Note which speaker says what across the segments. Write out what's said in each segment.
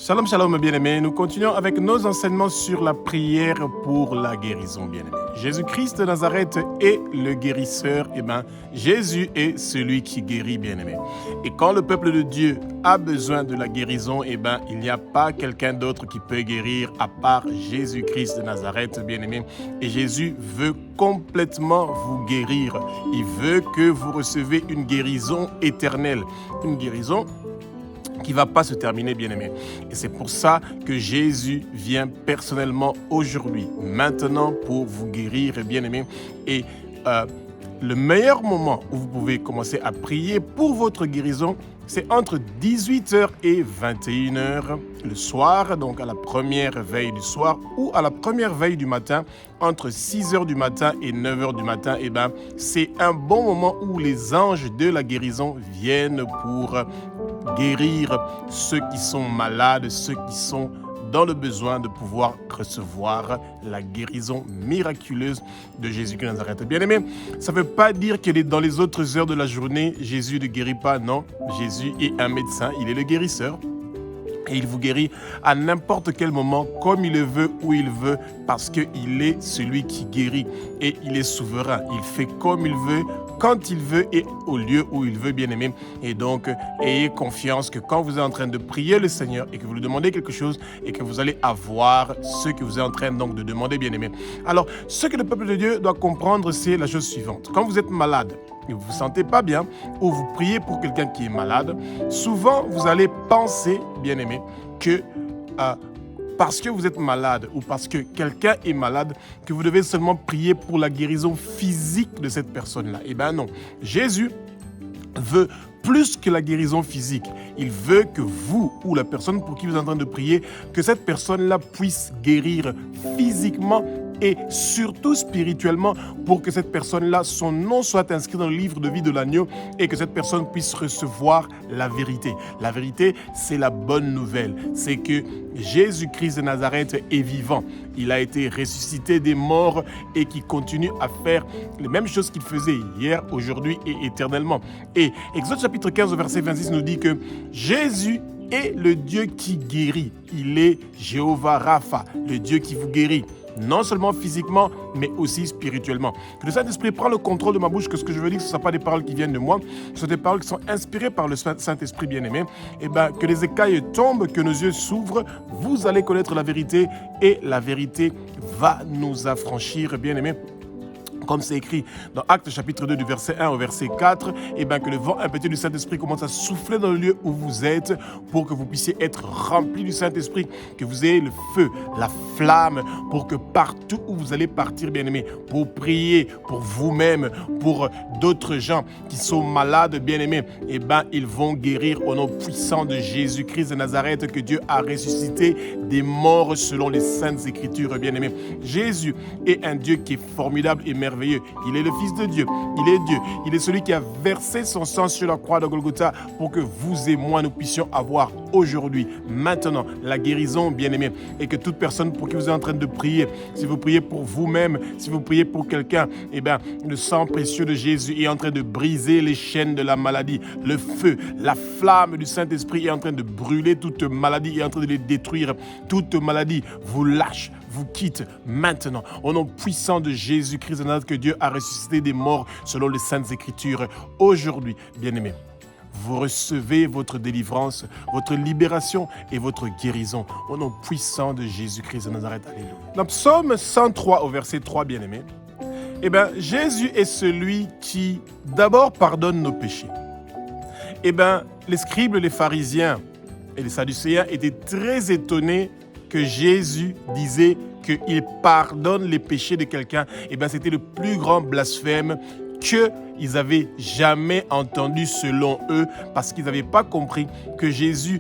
Speaker 1: Shalom, shalom, bien-aimés. Nous continuons avec nos enseignements sur la prière pour la guérison, bien-aimés. Jésus-Christ de Nazareth est le guérisseur. Jésus est celui qui guérit, bien-aimés. Et quand le peuple de Dieu a besoin de la guérison, il n'y a pas quelqu'un d'autre qui peut guérir à part Jésus-Christ de Nazareth, bien-aimés. Et Jésus veut complètement vous guérir. Il veut que vous recevez une guérison éternelle. Une guérison qui ne va pas se terminer, bien-aimé. Et c'est pour ça que Jésus vient personnellement aujourd'hui, maintenant, pour vous guérir, bien-aimé. Et le meilleur moment où vous pouvez commencer à prier pour votre guérison, c'est entre 18h et 21h le soir, donc à la première veille du soir, ou à la première veille du matin, entre 6h du matin et 9h du matin. C'est un bon moment où les anges de la guérison viennent pour guérir ceux qui sont malades, ceux qui sont dans le besoin de pouvoir recevoir la guérison miraculeuse de Jésus de Nazareth. Bien-aimé, ça ne veut pas dire que dans les autres heures de la journée, Jésus ne guérit pas. Non, Jésus est un médecin, il est le guérisseur. Et il vous guérit à n'importe quel moment, comme il le veut, où il veut, parce qu'il est celui qui guérit. Et il est souverain. Il fait comme il veut, quand il veut et au lieu où il veut, bien-aimé. Et donc, ayez confiance que quand vous êtes en train de prier le Seigneur et que vous lui demandez quelque chose et que vous allez avoir ce que vous êtes en train donc de demander, bien-aimé. Alors, ce que le peuple de Dieu doit comprendre, c'est la chose suivante. Quand vous êtes malade, et vous ne vous sentez pas bien, ou vous priez pour quelqu'un qui est malade, souvent vous allez penser, bien-aimé, que parce que vous êtes malade ou parce que quelqu'un est malade, que vous devez seulement prier pour la guérison physique de cette personne-là. Eh bien non, Jésus veut plus que la guérison physique. Il veut que vous ou la personne pour qui vous êtes en train de prier, que cette personne-là puisse guérir physiquement et surtout spirituellement pour que cette personne-là, son nom soit inscrit dans le livre de vie de l'agneau et que cette personne puisse recevoir la vérité. La vérité, c'est la bonne nouvelle. C'est que Jésus-Christ de Nazareth est vivant. Il a été ressuscité des morts et qui continue à faire les mêmes choses qu'il faisait hier, aujourd'hui et éternellement. Et Exode chapitre 15, verset 26 nous dit que Jésus est le Dieu qui guérit. Il est Jéhovah Rapha, le Dieu qui vous guérit. Non seulement physiquement, mais aussi spirituellement. Que le Saint-Esprit prenne le contrôle de ma bouche, que ce que je veux dire, ce ne sont pas des paroles qui viennent de moi, ce sont des paroles qui sont inspirées par le Saint-Esprit bien-aimé. Que les écailles tombent, que nos yeux s'ouvrent, vous allez connaître la vérité et la vérité va nous affranchir, bien-aimé. Comme c'est écrit dans Actes chapitre 2 du verset 1 au verset 4, que le vent impétueux du Saint-Esprit commence à souffler dans le lieu où vous êtes pour que vous puissiez être remplis du Saint-Esprit, que vous ayez le feu, la flamme, pour que partout où vous allez partir, bien-aimés, pour prier pour vous-même, pour d'autres gens qui sont malades, bien-aimés, ils vont guérir au nom puissant de Jésus-Christ de Nazareth que Dieu a ressuscité des morts selon les Saintes Écritures, bien-aimés. Jésus est un Dieu qui est formidable et merveilleux. Il est le Fils de Dieu, il est Dieu, il est celui qui a versé son sang sur la croix de Golgotha pour que vous et moi nous puissions avoir aujourd'hui, maintenant, la guérison, bien-aimé, et que toute personne pour qui vous êtes en train de prier, si vous priez pour vous-même, si vous priez pour quelqu'un, le sang précieux de Jésus est en train de briser les chaînes de la maladie, le feu, la flamme du Saint-Esprit est en train de brûler toute maladie, est en train de les détruire, toute maladie vous lâche, vous quitte maintenant, au nom puissant de Jésus-Christ de Nazareth que Dieu a ressuscité des morts selon les Saintes Écritures. Aujourd'hui, bien-aimés, vous recevez votre délivrance, votre libération et votre guérison au nom puissant de Jésus-Christ de Nazareth. Alléluia. Dans Psaume 103 au verset 3, bien-aimés, Jésus est celui qui d'abord pardonne nos péchés. Les scribes, les pharisiens et les sadducéens étaient très étonnés que Jésus disait qu'il pardonne les péchés de quelqu'un. C'était le plus grand blasphème qu'ils avaient jamais entendu selon eux, parce qu'ils n'avaient pas compris que Jésus,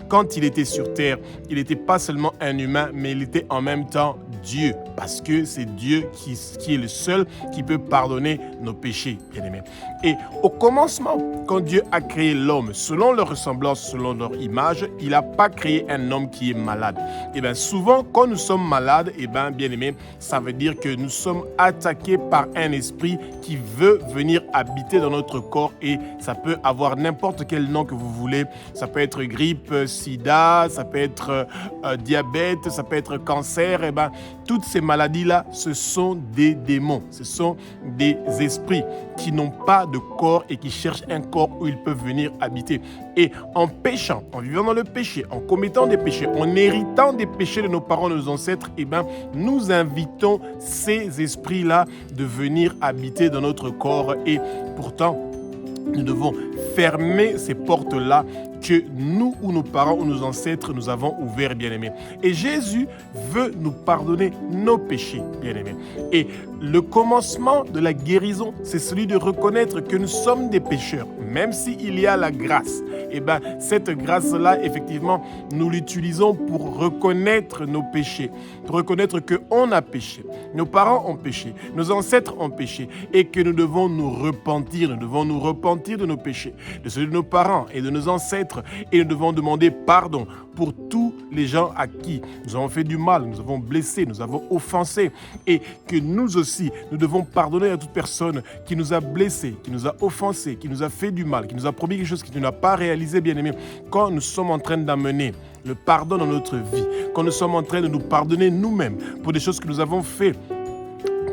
Speaker 1: quand il était sur terre, il n'était pas seulement un humain, mais il était en même temps Dieu. parce que c'est Dieu qui est le seul qui peut pardonner nos péchés, bien-aimés. Et au commencement, quand Dieu a créé l'homme, selon leur ressemblance, selon leur image, il n'a pas créé un homme qui est malade. Et bien souvent, quand nous sommes malades, et bien bien-aimés, ça veut dire que nous sommes attaqués par un esprit qui veut venir habiter dans notre corps, et ça peut avoir n'importe quel nom que vous voulez. Ça peut être grippe, sida, ça peut être diabète, ça peut être cancer. Et bien toutes ces maladies-là, ce sont des démons, ce sont des esprits qui n'ont pas de corps et qui cherchent un corps où ils peuvent venir habiter. Et en péchant, en vivant dans le péché, en commettant des péchés, en héritant des péchés de nos parents, de nos ancêtres, eh ben, nous invitons ces esprits-là de venir habiter dans notre corps. Et pourtant, nous devons fermer ces portes-là que nous ou nos parents ou nos ancêtres nous avons ouverts, bien-aimés. Et Jésus veut nous pardonner nos péchés, bien-aimés. Et le commencement de la guérison, c'est celui de reconnaître que nous sommes des pécheurs, même s'il y a la grâce. Et bien, cette grâce-là, effectivement, nous l'utilisons pour reconnaître nos péchés, pour reconnaître qu'on a péché, nos parents ont péché, nos ancêtres ont péché, et que nous devons nous repentir de nos péchés, de ceux de nos parents et de nos ancêtres, et nous devons demander pardon pour tous les gens à qui nous avons fait du mal, nous avons blessé, nous avons offensé, et que nous aussi, nous devons pardonner à toute personne qui nous a blessés, qui nous a offensés, qui nous a fait du mal, qui nous a promis quelque chose qui ne l'a pas réalisé, bien-aimé. Quand nous sommes en train d'amener le pardon dans notre vie, quand nous sommes en train de nous pardonner nous-mêmes pour des choses que nous avons faites,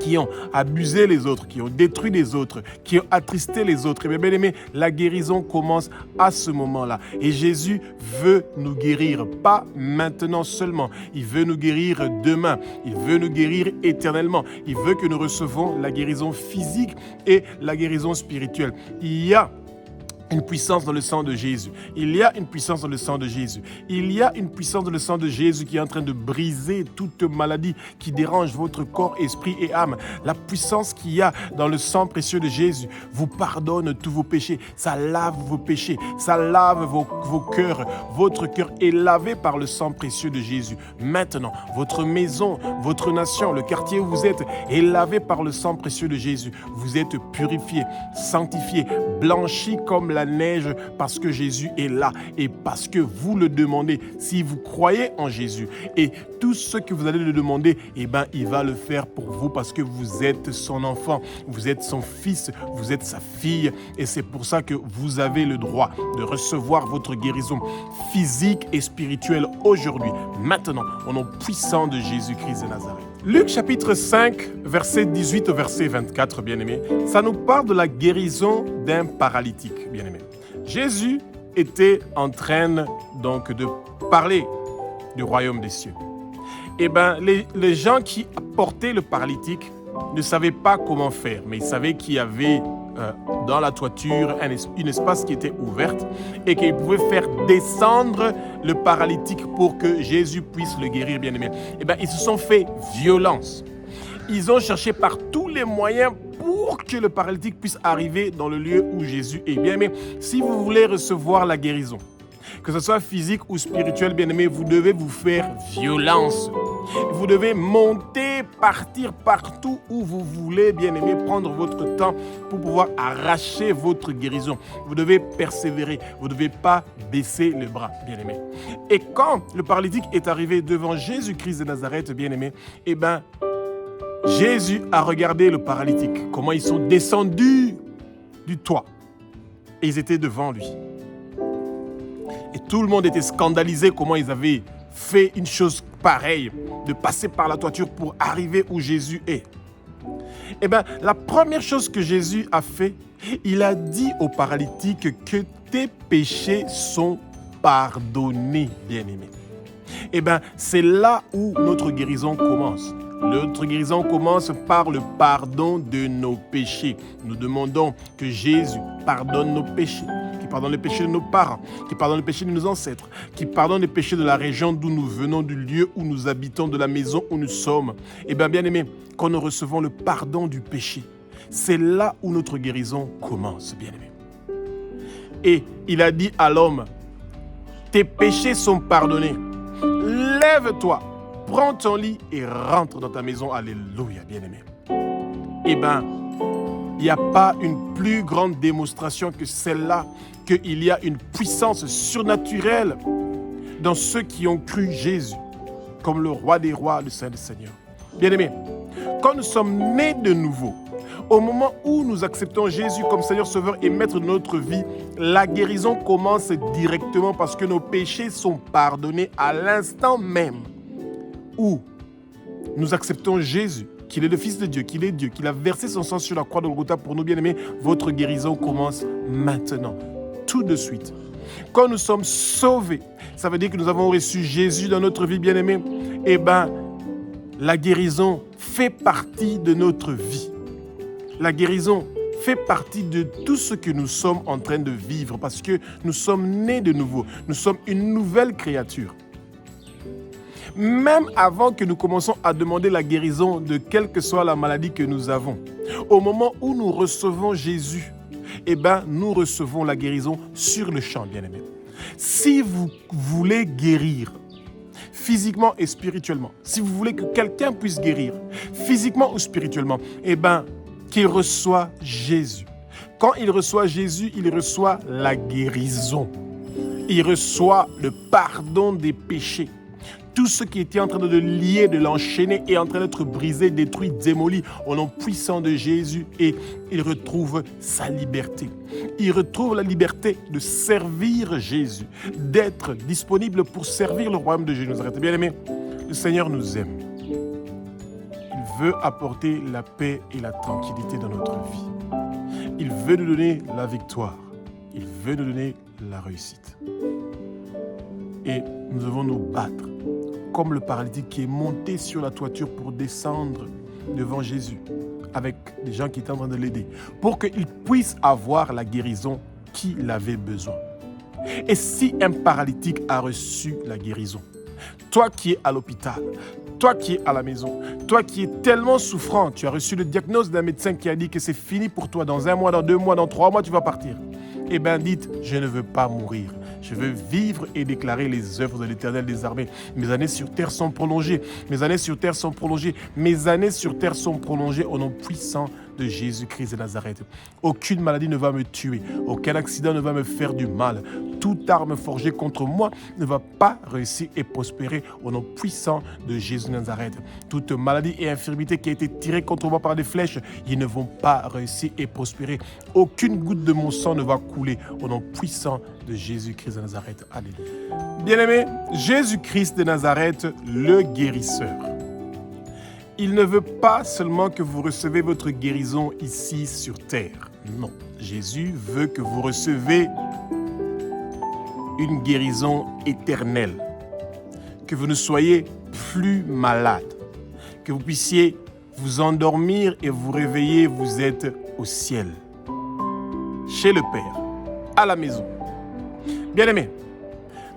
Speaker 1: qui ont abusé les autres, qui ont détruit les autres, qui ont attristé les autres. Et bien aimé, la guérison commence à ce moment-là. Et Jésus veut nous guérir, pas maintenant seulement. Il veut nous guérir demain. Il veut nous guérir éternellement. Il veut que nous recevons la guérison physique et la guérison spirituelle. Il y a une puissance dans le sang de Jésus. Il y a une puissance dans le sang de Jésus. Il y a une puissance dans le sang de Jésus qui est en train de briser toute maladie qui dérange votre corps, esprit et âme. La puissance qu'il y a dans le sang précieux de Jésus vous pardonne tous vos péchés. Ça lave vos péchés. Ça lave vos cœurs. Votre cœur est lavé par le sang précieux de Jésus. Maintenant, votre maison, votre nation, le quartier où vous êtes est lavé par le sang précieux de Jésus. Vous êtes purifiés, sanctifiés, blanchis comme la neige parce que Jésus est là et parce que vous le demandez. Si vous croyez en Jésus et tout ce que vous allez le demander, eh ben, il va le faire pour vous parce que vous êtes son enfant, vous êtes son fils, vous êtes sa fille et c'est pour ça que vous avez le droit de recevoir votre guérison physique et spirituelle aujourd'hui, maintenant, au nom puissant de Jésus-Christ de Nazareth. Luc chapitre 5, verset 18 au verset 24, bien-aimés, ça nous parle de la guérison d'un paralytique, bien-aimés. Jésus était en train donc de parler du royaume des cieux. Eh bien, les gens qui portaient le paralytique ne savaient pas comment faire, mais ils savaient qu'il y avait dans la toiture une espace qui était ouverte et qu'ils pouvaient faire descendre le paralytique pour que Jésus puisse le guérir, bien-aimé. Eh bien, ils se sont fait violence. Ils ont cherché par tous les moyens pour que le paralytique puisse arriver dans le lieu où Jésus est. Bien-aimé, si vous voulez recevoir la guérison, que ce soit physique ou spirituel, bien-aimé, vous devez vous faire violence. Vous devez monter, partir partout où vous voulez, bien-aimé, prendre votre temps pour pouvoir arracher votre guérison. Vous devez persévérer. Vous ne devez pas baisser les bras, bien-aimé. Et quand le paralytique est arrivé devant Jésus-Christ de Nazareth, bien-aimé, eh bien, Jésus a regardé le paralytique, comment ils sont descendus du toit. Et ils étaient devant lui. Et tout le monde était scandalisé comment ils avaient fait une chose pareille, de passer par la toiture pour arriver où Jésus est. Eh bien, la première chose que Jésus a fait, il a dit au paralytique que tes péchés sont pardonnés, bien-aimé. Eh bien, c'est là où notre guérison commence. Notre guérison commence par le pardon de nos péchés. Nous demandons que Jésus pardonne nos péchés, qu'il pardonne les péchés de nos parents, qu'il pardonne les péchés de nos ancêtres, qu'il pardonne les péchés de la région d'où nous venons, du lieu où nous habitons, de la maison où nous sommes. Eh bien, bien-aimés, quand nous recevons le pardon du péché, c'est là où notre guérison commence, bien-aimés. Et il a dit à l'homme, tes péchés sont pardonnés. Lève-toi, prends ton lit et rentre dans ta maison. Alléluia, bien-aimé. Eh bien, il n'y a pas une plus grande démonstration que celle-là, qu'il y a une puissance surnaturelle dans ceux qui ont cru Jésus, comme le roi des rois, le Saint des seigneurs. Bien-aimé, quand nous sommes nés de nouveau, au moment où nous acceptons Jésus comme Seigneur Sauveur et Maître de notre vie, la guérison commence directement parce que nos péchés sont pardonnés à l'instant même où nous acceptons Jésus, qu'il est le Fils de Dieu, qu'il est Dieu, qu'il a versé son sang sur la croix de Golgotha pour nous, bien-aimés. Votre guérison commence maintenant, tout de suite. Quand nous sommes sauvés, ça veut dire que nous avons reçu Jésus dans notre vie, bien-aimés. Eh bien, la guérison fait partie de notre vie. La guérison fait partie de tout ce que nous sommes en train de vivre parce que nous sommes nés de nouveau. Nous sommes une nouvelle créature. Même avant que nous commençons à demander la guérison de quelle que soit la maladie que nous avons, au moment où nous recevons Jésus, eh bien, nous recevons la guérison sur le champ, bien-aimés. Si vous voulez guérir physiquement et spirituellement, si vous voulez que quelqu'un puisse guérir physiquement ou spirituellement, eh bien, qu'il reçoit Jésus. Quand il reçoit Jésus, il reçoit la guérison. Il reçoit le pardon des péchés. Tout ce qui était en train de le lier, de l'enchaîner, est en train d'être brisé, détruit, démoli au nom puissant de Jésus et il retrouve sa liberté. Il retrouve la liberté de servir Jésus, d'être disponible pour servir le royaume de Jésus. Bien-aimés, le Seigneur nous aime. Il veut apporter la paix et la tranquillité dans notre vie. Il veut nous donner la victoire. Il veut nous donner la réussite. Et nous devons nous battre comme le paralytique qui est monté sur la toiture pour descendre devant Jésus avec des gens qui étaient en train de l'aider pour qu'il puisse avoir la guérison qu'il avait besoin. Et si un paralytique a reçu la guérison, toi qui es à l'hôpital, toi qui es à la maison, toi qui es tellement souffrant, tu as reçu le diagnostic d'un médecin qui a dit que c'est fini pour toi, dans 1 mois, dans 2 mois, dans 3 mois, tu vas partir. Eh bien, dites, je ne veux pas mourir. Je veux vivre et déclarer les œuvres de l'Éternel des armées. Mes années sur terre sont prolongées. Mes années sur terre sont prolongées. Mes années sur terre sont prolongées au nom puissant de Jésus-Christ de Nazareth. Aucune maladie ne va me tuer. Aucun accident ne va me faire du mal. Toute arme forgée contre moi ne va pas réussir et prospérer au nom puissant de Jésus de Nazareth. Toute maladie et infirmité qui a été tirée contre moi par des flèches, ils ne vont pas réussir et prospérer. Aucune goutte de mon sang ne va couler au nom puissant de Jésus-Christ de Nazareth. Alléluia. Bien-aimés, Jésus-Christ de Nazareth, le guérisseur. Il ne veut pas seulement que vous recevez votre guérison ici sur terre. Non, Jésus veut que vous recevez une guérison éternelle. Que vous ne soyez plus malade. Que vous puissiez vous endormir et vous réveiller, vous êtes au ciel. Chez le Père, à la maison. Bien-aimés,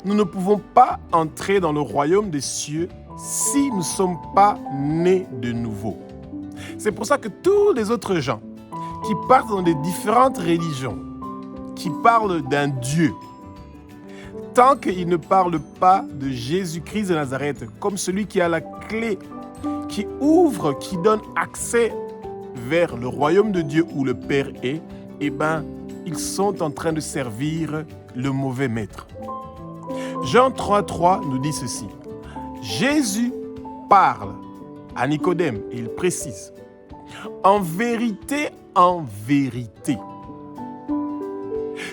Speaker 1: nous ne pouvons pas entrer dans le royaume des cieux si nous ne sommes pas nés de nouveau. C'est pour ça que tous les autres gens qui partent dans des différentes religions, qui parlent d'un Dieu, tant qu'ils ne parlent pas de Jésus-Christ de Nazareth comme celui qui a la clé, qui ouvre, qui donne accès vers le royaume de Dieu où le Père est, eh bien, ils sont en train de servir le mauvais maître. Jean 3,3 nous dit ceci. Jésus parle à Nicodème et il précise, en vérité,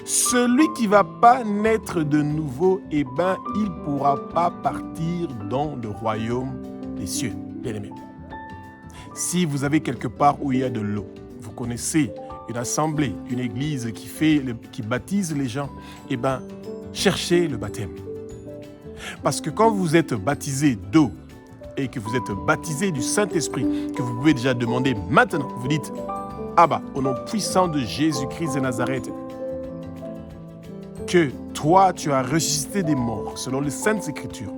Speaker 1: celui qui ne va pas naître de nouveau, eh ben, il ne pourra pas partir dans le royaume des cieux. Bien-aimés, si vous avez quelque part où il y a de l'eau, vous connaissez une assemblée, une église qui baptise les gens, eh ben, cherchez le baptême. Parce que quand vous êtes baptisé d'eau et que vous êtes baptisé du Saint-Esprit, que vous pouvez déjà demander maintenant, vous dites, Abba, au nom puissant de Jésus-Christ de Nazareth, que toi, tu as ressuscité des morts, selon les Saintes Écritures.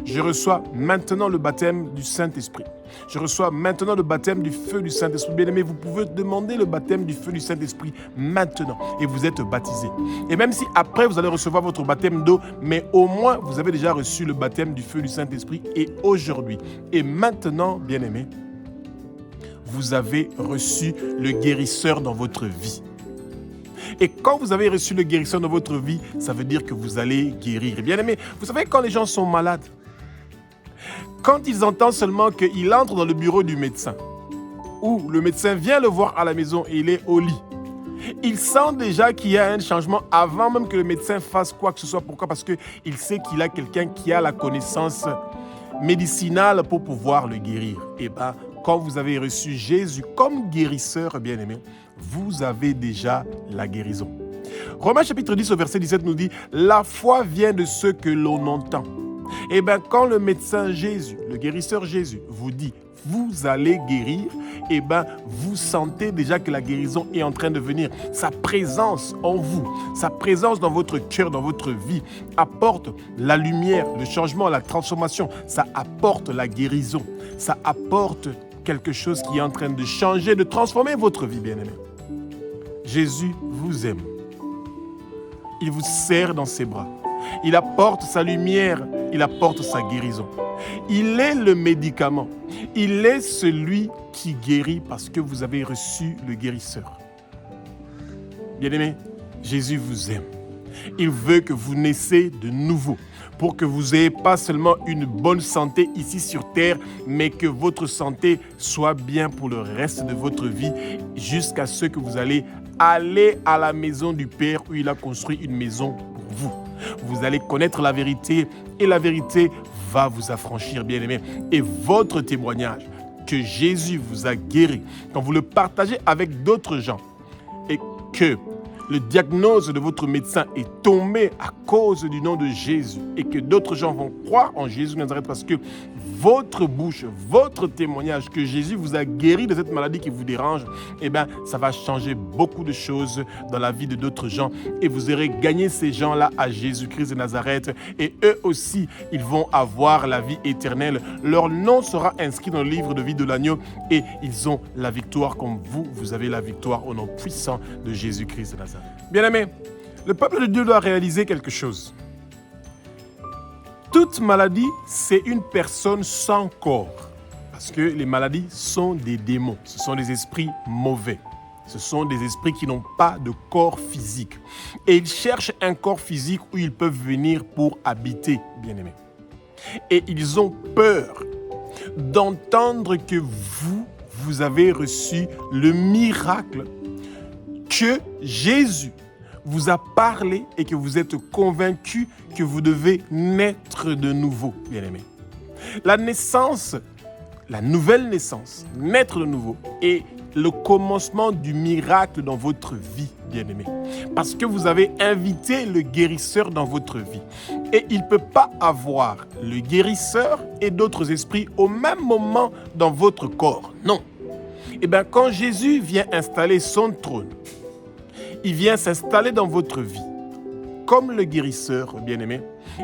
Speaker 1: Je reçois maintenant le baptême du Saint-Esprit. Je reçois maintenant le baptême du feu du Saint-Esprit. Bien-aimé, vous pouvez demander le baptême du feu du Saint-Esprit maintenant et vous êtes baptisé. Et même si après vous allez recevoir votre baptême d'eau, mais au moins vous avez déjà reçu le baptême du feu du Saint-Esprit et aujourd'hui. Et maintenant, bien-aimé, vous avez reçu le guérisseur dans votre vie. Et quand vous avez reçu le guérisseur dans votre vie, ça veut dire que vous allez guérir. Bien aimé, vous savez quand les gens sont malades, quand ils entendent seulement qu'il entre dans le bureau du médecin, ou le médecin vient le voir à la maison et il est au lit, il sent déjà qu'il y a un changement avant même que le médecin fasse quoi que ce soit. Pourquoi? Parce qu'il sait qu'il a quelqu'un qui a la connaissance médicinale pour pouvoir le guérir. Et bien, quand vous avez reçu Jésus comme guérisseur, bien aimé, vous avez déjà la guérison. Romains chapitre 10 au verset 17 nous dit « La foi vient de ce que l'on entend ». Et bien, quand le médecin Jésus, le guérisseur Jésus, vous dit « Vous allez guérir », et bien, vous sentez déjà que la guérison est en train de venir. Sa présence en vous, sa présence dans votre cœur, dans votre vie, apporte la lumière, le changement, la transformation. Ça apporte la guérison. Ça apporte quelque chose qui est en train de changer, de transformer votre vie, bien-aimé. Jésus vous aime. Il vous serre dans ses bras. Il apporte sa lumière, il apporte sa guérison. Il est le médicament. Il est celui qui guérit parce que vous avez reçu le guérisseur. Bien-aimé, Jésus vous aime. Il veut que vous naissiez de nouveau pour que vous n'ayez pas seulement une bonne santé ici sur terre, mais que votre santé soit bien pour le reste de votre vie jusqu'à ce que vous allez aller à la maison du Père où il a construit une maison pour vous. Vous allez connaître la vérité et la vérité va vous affranchir, bien-aimé. Et votre témoignage que Jésus vous a guéri, quand vous le partagez avec d'autres gens et que le diagnostic de votre médecin est tombé à cause du nom de Jésus et que d'autres gens vont croire en Jésus de Nazareth parce que votre bouche, votre témoignage que Jésus vous a guéri de cette maladie qui vous dérange, eh bien, ça va changer beaucoup de choses dans la vie de d'autres gens et vous aurez gagné ces gens-là à Jésus-Christ de Nazareth et eux aussi, ils vont avoir la vie éternelle. Leur nom sera inscrit dans le livre de vie de l'agneau et ils ont la victoire comme vous, vous avez la victoire au nom puissant de Jésus-Christ de Nazareth. Bien-aimés, le peuple de Dieu doit réaliser quelque chose. Toute maladie, c'est une personne sans corps. Parce que les maladies sont des démons. Ce sont des esprits mauvais. Ce sont des esprits qui n'ont pas de corps physique. Et ils cherchent un corps physique où ils peuvent venir pour habiter, bien-aimés. Et ils ont peur d'entendre que vous avez reçu le miracle que Jésus vous a parlé et que vous êtes convaincu que vous devez naître de nouveau, bien-aimés. La naissance, la nouvelle naissance, naître de nouveau, est le commencement du miracle dans votre vie, bien-aimés. Parce que vous avez invité le guérisseur dans votre vie. Et il ne peut pas avoir le guérisseur et d'autres esprits au même moment dans votre corps. Non. Eh bien, quand Jésus vient installer son trône, il vient s'installer dans votre vie comme le guérisseur, bien-aimé.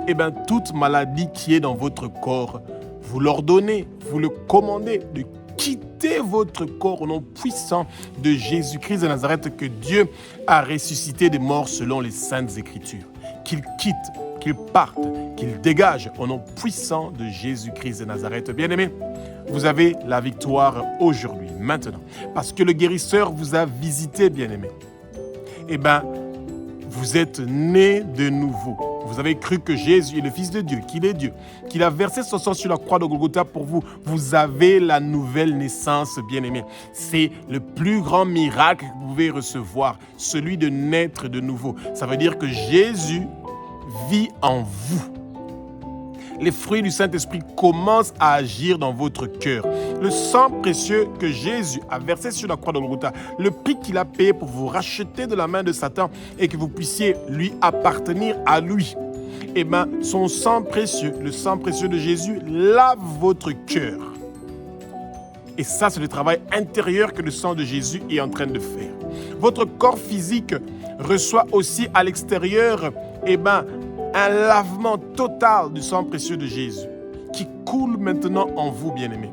Speaker 1: Eh bien, toute maladie qui est dans votre corps, vous l'ordonnez, vous le commandez de quitter votre corps au nom puissant de Jésus-Christ de Nazareth que Dieu a ressuscité des morts selon les Saintes Écritures. Qu'il quitte, qu'il parte, qu'il dégage au nom puissant de Jésus-Christ de Nazareth. Bien-aimé, vous avez la victoire aujourd'hui, maintenant, parce que le guérisseur vous a visité, bien-aimé. Eh bien, vous êtes né de nouveau. Vous avez cru que Jésus est le Fils de Dieu, qu'il est Dieu, qu'il a versé son sang sur la croix de Golgotha pour vous. Vous avez la nouvelle naissance, bien-aimé. C'est le plus grand miracle que vous pouvez recevoir, celui de naître de nouveau. Ça veut dire que Jésus vit en vous. Les fruits du Saint-Esprit commencent à agir dans votre cœur. Le sang précieux que Jésus a versé sur la croix de Golgotha, le prix qu'il a payé pour vous racheter de la main de Satan et que vous puissiez lui appartenir à lui. Eh bien, son sang précieux, le sang précieux de Jésus, lave votre cœur. Et ça, c'est le travail intérieur que le sang de Jésus est en train de faire. Votre corps physique reçoit aussi à l'extérieur, eh bien, un lavement total du sang précieux de Jésus qui coule maintenant en vous, bien-aimés.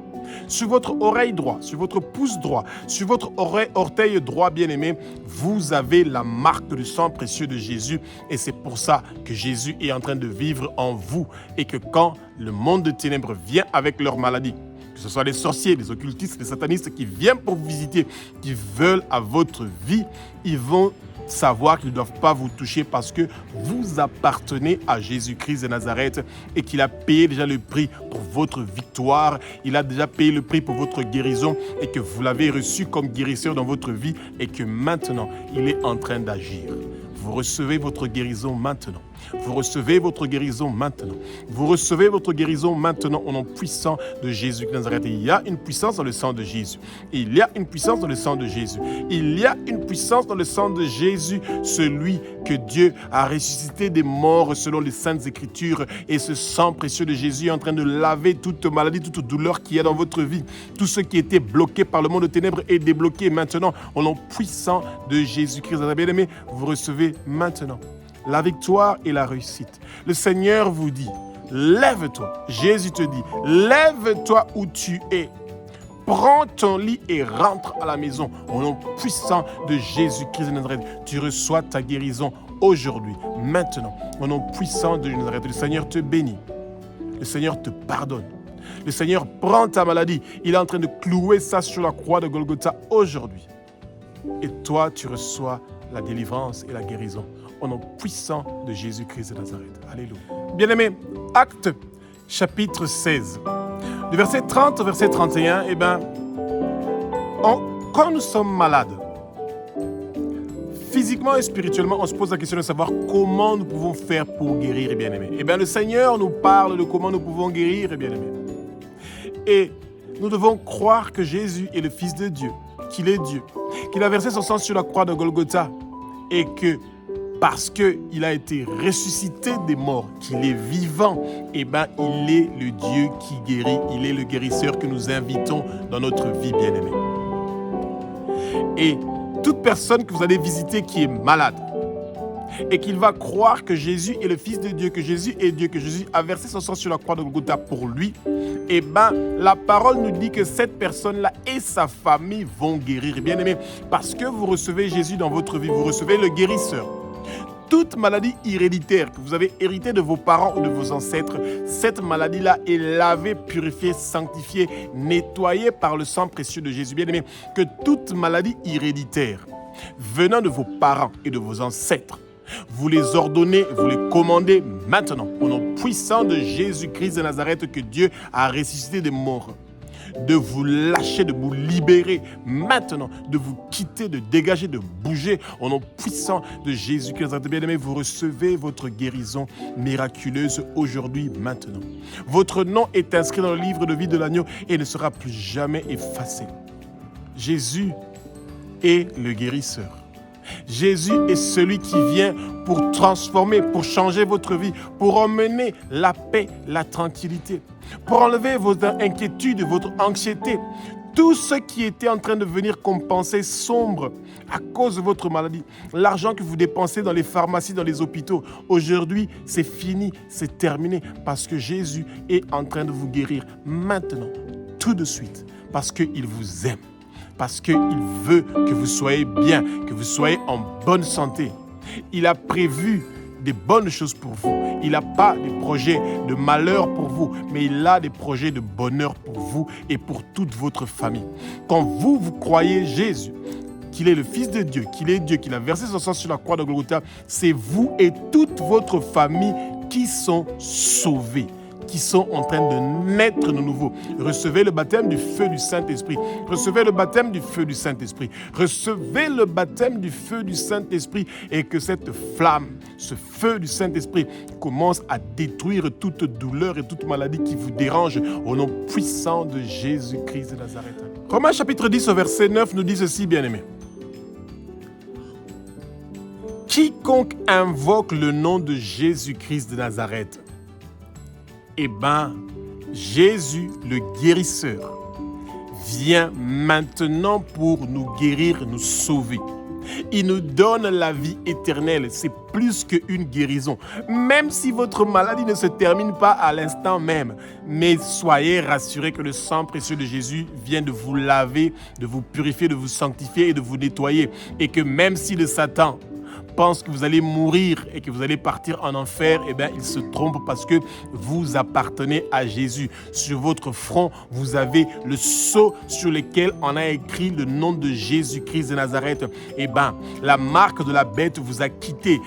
Speaker 1: sur votre oreille droite, sur votre pouce droit, sur votre orteil droit, bien-aimé, vous avez la marque du sang précieux de Jésus. Et c'est pour ça que Jésus est en train de vivre en vous. Et que quand le monde de ténèbres vient avec leur maladie, que ce soit les sorciers, les occultistes, les satanistes qui viennent pour vous visiter, qui veulent à votre vie, ils vont savoir qu'ils ne doivent pas vous toucher parce que vous appartenez à Jésus-Christ de Nazareth et qu'il a payé déjà le prix pour votre victoire. Il a déjà payé le prix pour votre guérison et que vous l'avez reçu comme guérisseur dans votre vie et que maintenant, il est en train d'agir. Vous recevez votre guérison maintenant. Vous recevez votre guérison maintenant. Vous recevez votre guérison maintenant au nom puissant de Jésus de Nazareth. Il y a une puissance dans le sang de Jésus. Il y a une puissance dans le sang de Jésus. Il y a une puissance dans le sang de Jésus, celui que Dieu a ressuscité des morts selon les saintes écritures. Et ce sang précieux de Jésus est en train de laver toute maladie, toute douleur qui est dans votre vie. Tout ce qui était bloqué par le monde de ténèbres est débloqué maintenant au nom puissant de Jésus-Christ. Bien-aimés, vous recevez maintenant la victoire et la réussite. Le Seigneur vous dit, lève-toi. Jésus te dit, lève-toi où tu es. Prends ton lit et rentre à la maison. Au nom puissant de Jésus-Christ de Nazareth, tu reçois ta guérison aujourd'hui, maintenant. Au nom puissant de Nazareth, le Seigneur te bénit. Le Seigneur te pardonne. Le Seigneur prend ta maladie. Il est en train de clouer ça sur la croix de Golgotha aujourd'hui. Et toi, tu reçois la délivrance et la guérison au nom puissant de Jésus-Christ de Nazareth. Alléluia. Bien-aimés, Actes chapitre 16, du verset 30 au verset 31, quand nous sommes malades, physiquement et spirituellement, on se pose la question de savoir comment nous pouvons faire pour guérir, bien-aimés. Le Seigneur nous parle de comment nous pouvons guérir, bien-aimés. Et nous devons croire que Jésus est le Fils de Dieu, qu'il est Dieu, qu'il a versé son sang sur la croix de Golgotha et que parce qu'il a été ressuscité des morts, qu'il est vivant, il est le Dieu qui guérit, il est le guérisseur que nous invitons dans notre vie, bien-aimée. Et toute personne que vous allez visiter qui est malade et qu'il va croire que Jésus est le Fils de Dieu, que Jésus est Dieu, que Jésus a versé son sang sur la croix de Golgotha pour lui, la parole nous dit que cette personne-là et sa famille vont guérir, bien-aimés, parce que vous recevez Jésus dans votre vie, vous recevez le guérisseur. Toute maladie héréditaire que vous avez héritée de vos parents ou de vos ancêtres, cette maladie-là est lavée, purifiée, sanctifiée, nettoyée par le sang précieux de Jésus. Bien-aimé, que toute maladie héréditaire venant de vos parents et de vos ancêtres, vous les ordonnez, vous les commandez maintenant, au nom puissant de Jésus-Christ de Nazareth que Dieu a ressuscité des morts, de vous lâcher, de vous libérer maintenant, de vous quitter, de dégager, de bouger au nom puissant de Jésus-Christ. Bien-aimés, vous recevez votre guérison miraculeuse aujourd'hui, maintenant. Votre nom est inscrit dans le livre de vie de l'agneau et ne sera plus jamais effacé. Jésus est le guérisseur. Jésus est celui qui vient pour transformer, pour changer votre vie, pour emmener la paix, la tranquillité, pour enlever vos inquiétudes, votre anxiété, tout ce qui était en train de venir comme pensée sombre à cause de votre maladie, l'argent que vous dépensez dans les pharmacies, dans les hôpitaux, aujourd'hui, c'est fini, c'est terminé, parce que Jésus est en train de vous guérir maintenant, tout de suite, parce qu'il vous aime. Parce qu'il veut que vous soyez bien, que vous soyez en bonne santé. Il a prévu des bonnes choses pour vous. Il n'a pas des projets de malheur pour vous, mais il a des projets de bonheur pour vous et pour toute votre famille. Quand vous croyez Jésus, qu'il est le Fils de Dieu, qu'il a versé son sang sur la croix de Golgotha, c'est vous et toute votre famille qui sont sauvés, qui sont en train de naître de nouveau. Recevez le baptême du feu du Saint-Esprit. Recevez le baptême du feu du Saint-Esprit. Recevez le baptême du feu du Saint-Esprit et que cette flamme, ce feu du Saint-Esprit commence à détruire toute douleur et toute maladie qui vous dérange au nom puissant de Jésus-Christ de Nazareth. Romains chapitre 10 au verset 9 nous dit ceci, bien-aimés. Quiconque invoque le nom de Jésus-Christ de Nazareth, Jésus, le guérisseur, vient maintenant pour nous guérir, nous sauver. Il nous donne la vie éternelle. C'est plus qu'une guérison. Même si votre maladie ne se termine pas à l'instant même, mais soyez rassurés que le sang précieux de Jésus vient de vous laver, de vous purifier, de vous sanctifier et de vous nettoyer. Et que même si le Satan pense que vous allez mourir et que vous allez partir en enfer, eh bien, il se trompe parce que vous appartenez à Jésus. Sur votre front, vous avez le sceau sur lequel on a écrit le nom de Jésus-Christ de Nazareth. Eh bien, la marque de la bête vous a quitté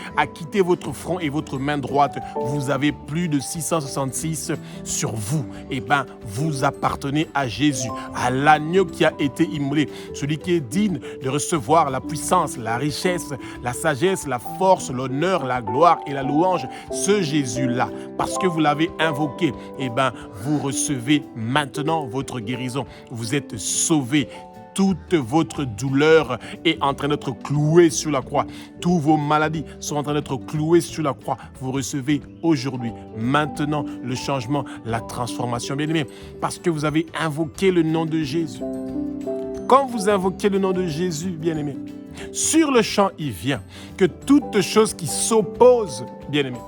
Speaker 1: votre front et votre main droite. Vous avez plus de 666 sur vous. Eh bien, vous appartenez à Jésus, à l'agneau qui a été immolé, celui qui est digne de recevoir la puissance, la richesse, la sagesse, la force, l'honneur, la gloire et la louange, ce Jésus-là. Parce que vous l'avez invoqué, eh bien, vous recevez maintenant votre guérison. Vous êtes sauvés. Toute votre douleur est en train d'être clouée sur la croix. Toutes vos maladies sont en train d'être clouées sur la croix. Vous recevez aujourd'hui, maintenant, le changement, la transformation, bien-aimés, parce que vous avez invoqué le nom de Jésus. Quand vous invoquez le nom de Jésus, bien-aimés, sur le champ, il vient que toute chose qui s'oppose, bien-aimés,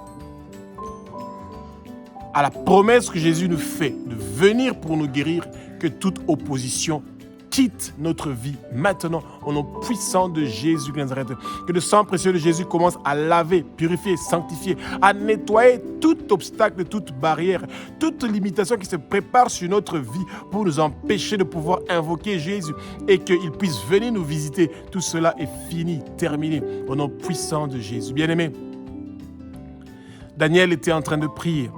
Speaker 1: à la promesse que Jésus nous fait de venir pour nous guérir, que toute opposition quitte notre vie maintenant au nom puissant de Jésus de Nazareth. Que le sang précieux de Jésus commence à laver, purifier, sanctifier, à nettoyer tout obstacle, toute barrière, toute limitation qui se prépare sur notre vie pour nous empêcher de pouvoir invoquer Jésus et qu'il puisse venir nous visiter. Tout cela est fini, terminé au nom puissant de Jésus. Bien-aimés, Daniel était en train de prier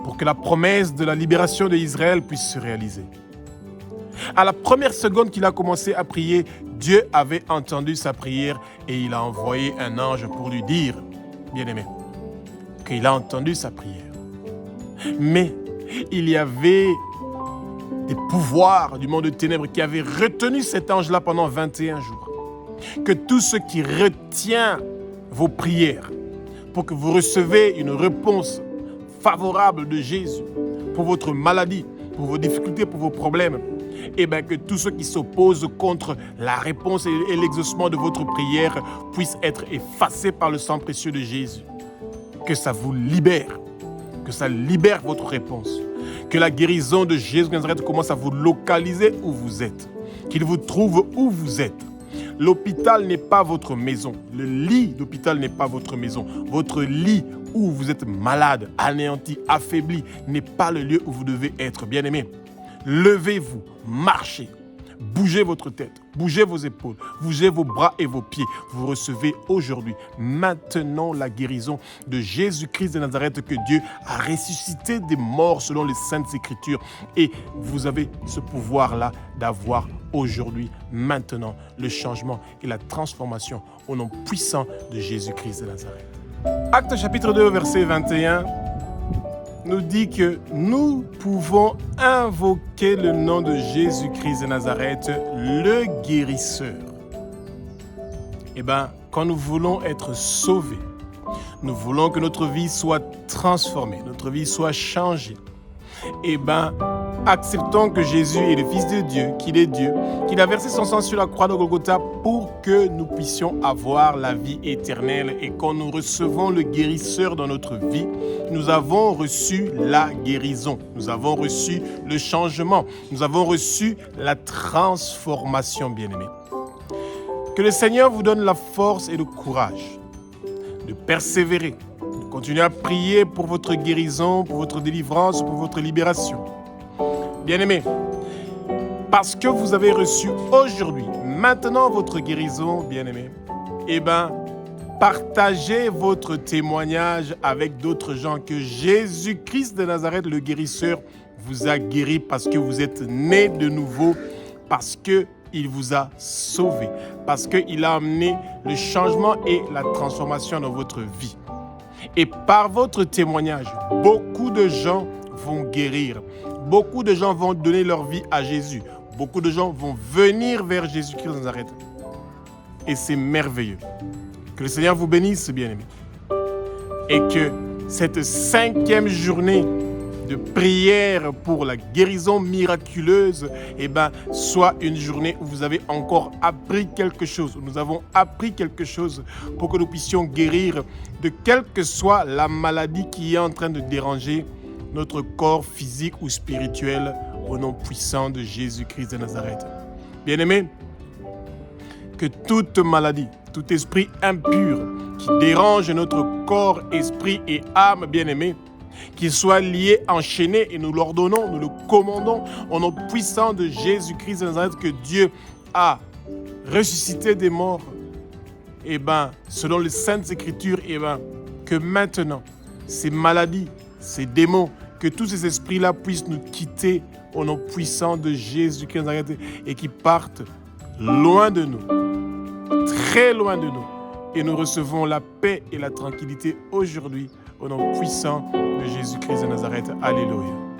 Speaker 1: pour que la promesse de la libération d'Israël puisse se réaliser. À la première seconde qu'il a commencé à prier, Dieu avait entendu sa prière et il a envoyé un ange pour lui dire, bien-aimé, qu'il a entendu sa prière. Mais il y avait des pouvoirs du monde de ténèbres qui avaient retenu cet ange-là pendant 21 jours. Que tout ce qui retient vos prières pour que vous recevez une réponse favorable de Jésus pour votre maladie, pour vos difficultés, pour vos problèmes, et bien que tous ceux qui s'opposent contre la réponse et l'exaucement de votre prière puissent être effacés par le sang précieux de Jésus. Que ça vous libère, que ça libère votre réponse. Que la guérison de Jésus de Nazareth commence à vous localiser où vous êtes. Qu'il vous trouve où vous êtes. L'hôpital n'est pas votre maison. Le lit d'hôpital n'est pas votre maison. Votre lit où vous êtes malade, anéanti, affaibli, n'est pas le lieu où vous devez être. Bien-aimés, levez-vous, marchez, bougez votre tête, bougez vos épaules, bougez vos bras et vos pieds. Vous recevez aujourd'hui, maintenant, la guérison de Jésus-Christ de Nazareth que Dieu a ressuscité des morts selon les Saintes Écritures. Et vous avez ce pouvoir-là d'avoir aujourd'hui, maintenant, le changement et la transformation au nom puissant de Jésus-Christ de Nazareth. Actes chapitre 2, verset 21 nous dit que nous pouvons invoquer le nom de Jésus-Christ de Nazareth, le guérisseur. Eh bien, quand nous voulons être sauvés, nous voulons que notre vie soit transformée, notre vie soit changée. Eh bien, acceptons que Jésus est le Fils de Dieu, qu'il est Dieu, qu'il a versé son sang sur la croix de Golgotha pour que nous puissions avoir la vie éternelle. Et quand nous recevons le guérisseur dans notre vie, nous avons reçu la guérison, nous avons reçu le changement, nous avons reçu la transformation, bien-aimés. Que le Seigneur vous donne la force et le courage de persévérer, de continuer à prier pour votre guérison, pour votre délivrance, pour votre libération. Bien-aimés, parce que vous avez reçu aujourd'hui, maintenant votre guérison, bien-aimés, eh bien, partagez votre témoignage avec d'autres gens que Jésus-Christ de Nazareth, le guérisseur, vous a guéri parce que vous êtes nés de nouveau, parce qu'il vous a sauvé, parce qu'il a amené le changement et la transformation dans votre vie. Et par votre témoignage, beaucoup de gens vont guérir. Beaucoup de gens vont donner leur vie à Jésus. Beaucoup de gens vont venir vers Jésus-Christ de Nazareth. Et c'est merveilleux. Que le Seigneur vous bénisse, bien-aimés. Et que cette 5e journée de prière pour la guérison miraculeuse, soit une journée où vous avez encore appris quelque chose, où nous avons appris quelque chose pour que nous puissions guérir de quelle que soit la maladie qui est en train de déranger notre corps physique ou spirituel, au nom puissant de Jésus-Christ de Nazareth. Bien-aimés, que toute maladie, tout esprit impur qui dérange notre corps, esprit et âme, bien-aimés, qu'il soit lié, enchaîné, et nous l'ordonnons, nous le commandons au nom puissant de Jésus-Christ de Nazareth, que Dieu a ressuscité des morts, selon les Saintes Écritures, que maintenant, ces maladies, ces démons, que tous ces esprits-là puissent nous quitter au nom puissant de Jésus-Christ de Nazareth et qui partent loin de nous, très loin de nous. Et nous recevons la paix et la tranquillité aujourd'hui au nom puissant de Jésus-Christ de Nazareth. Alléluia.